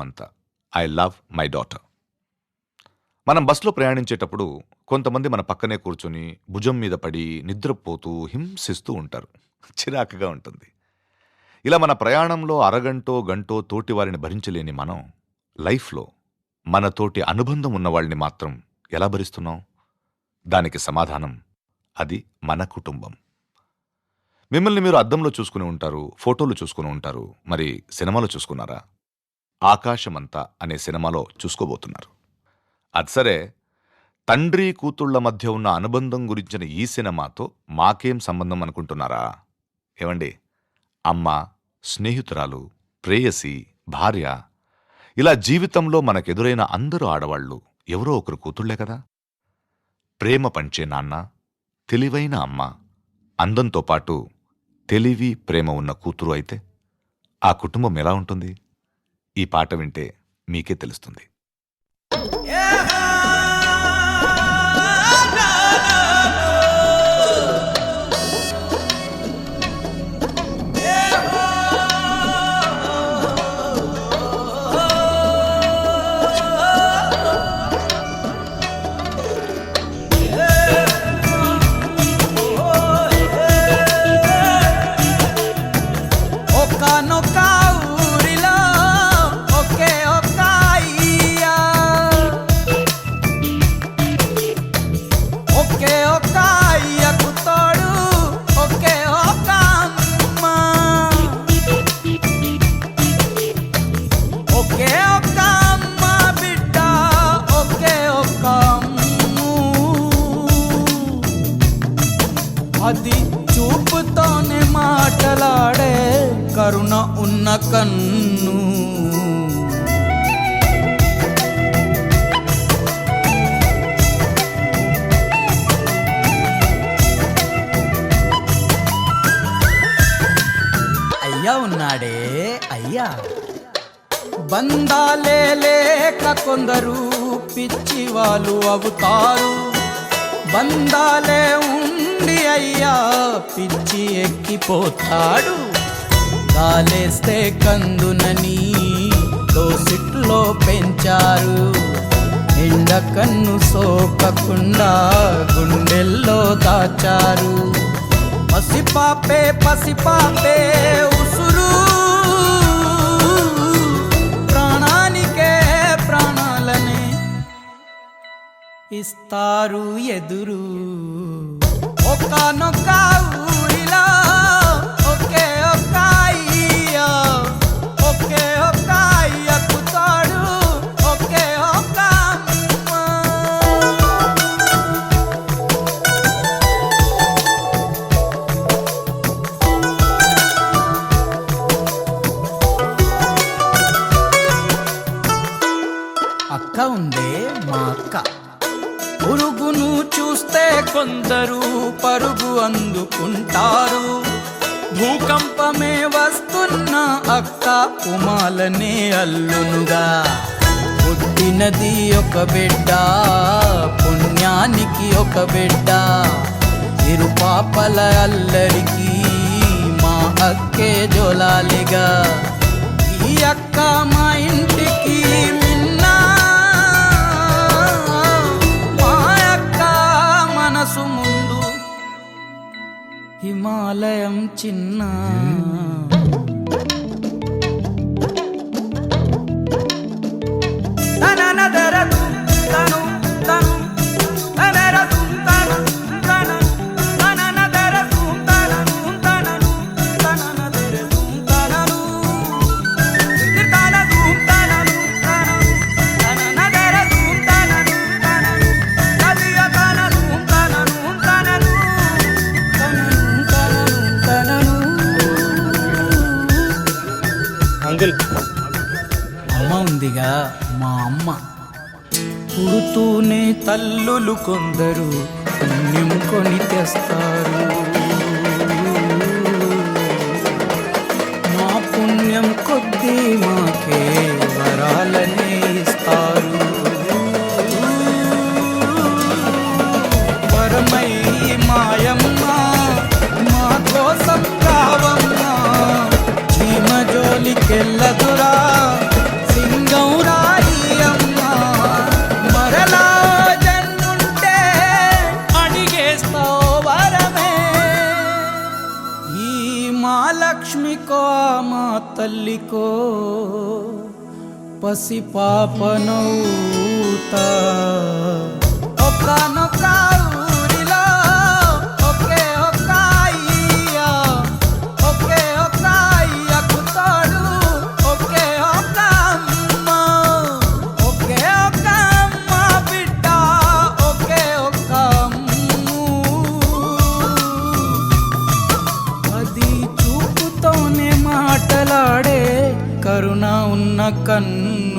Aakasamantha I love my daughter. మనం బస్సులో ప్రయాణించేటప్పుడు కొంతమంది మన పక్కనే కూర్చొని భుజం మీద పడి నిద్రపోతూ హింసిస్తూ ఉంటారు. చిరాకుగా ఉంటుంది. ఇలా మన ప్రయాణంలో అరగంటో గంటో తోటి వారిని భరించలేని మనం లైఫ్లో మనతోటి అనుబంధం ఉన్నవాళ్ళని మాత్రం ఎలా భరిస్తున్నాం? దానికి సమాధానం అది మన కుటుంబం. మిమ్మల్ని మీరు అద్దంలో చూసుకుని ఉంటారు, ఫోటోలు చూసుకుని ఉంటారు. మరి సినిమాలో చూసుకున్నారా? ఆకాశమంతా అనే సినిమాలో చూసుకోబోతున్నారు. అది సరే, తండ్రి కూతుళ్ల మధ్య ఉన్న అనుబంధం గురించిన ఈ సినిమాతో మాకేం సంబంధం అనుకుంటున్నారా? ఏమండి, అమ్మ, స్నేహితురాలు, ప్రేయసి, భార్య, ఇలా జీవితంలో మనకెదురైన అందరూ ఆడవాళ్లు ఎవరో ఒకరు కూతుళ్లే కదా. ప్రేమ పంచే నాన్న, తెలివైన అమ్మ, అందంతో పాటు తెలివి, ప్రేమ ఉన్న కూతురు అయితే ఆ కుటుంబం ఎలా ఉంటుంది? ఈ పాట వింటే మీకే తెలుస్తుంది. అది చూపుతోనే మాటలాడే కరుణ ఉన్న కన్ను. అయ్యా ఉన్నాడే అయ్యా. బంధాలే లేక కొందరు పిచ్చి వాళ్ళు అవుతారు. బంధాలే ఉండి అయ్యా పిచ్చి ఎక్కిపోతాడు. గాలేస్తే కందునని దోసిట్లో పెంచారు. ఎండ కన్ను సోకకుండా గుండెల్లో దాచారు. పసిపాపే పసిపాపే ఉసురు, ప్రాణానికే ప్రాణాలనే ఇస్తారు ఎదురు. ఒక్కనొక్క ఊరిలో ఒకే ఒక్క అయ్యా, ఒకే ఒక్క అయ్యకు తోడు ఒకే ఒక్క అమ్మ. అక్క ఉందే మా అక్క. పురుగును చూస్తే కొందరు పరుగు అందుకుంటారు. భూకంపమే వస్తున్న అక్క ఉమాలనే అల్లునుగా. పుట్టినది ఒక బిడ్డ, పుణ్యానికి ఒక బిడ్డ. ఇరు పాపల అల్లరికి మా అక్కే జోలాలిగా. ఈ అక్క మా ఇంటికి మిన్నా, ముందు హిమాలయం చిన్న. అమ్మ ఉందిగా మా అమ్మ. పుడుతూనే తల్లులు కొందరు పుణ్యం కొని తెస్తారు. మా పుణ్యం కొద్దీ మాకే వరాలనే ఇస్తారు. వరమై మాయమ్మ మా కోసం రావమ్మ. జోలికెళ్ళదురా సింగ తల్లికో పసి పాపనౌతా ఒక్కనొక్క ఊరిలో ఒకే ఒక్క అయ్య ఒకే ఒక్క అయ్యకు తోడు ఒకే ఒక్క అమ్మ ఒకే ఒక్క అమ్మ బిడ్డ ఒకే ఒక్క అమ్ము అది చూపుతోనే మాటలాడే కరుణ ఉన్న కన్ను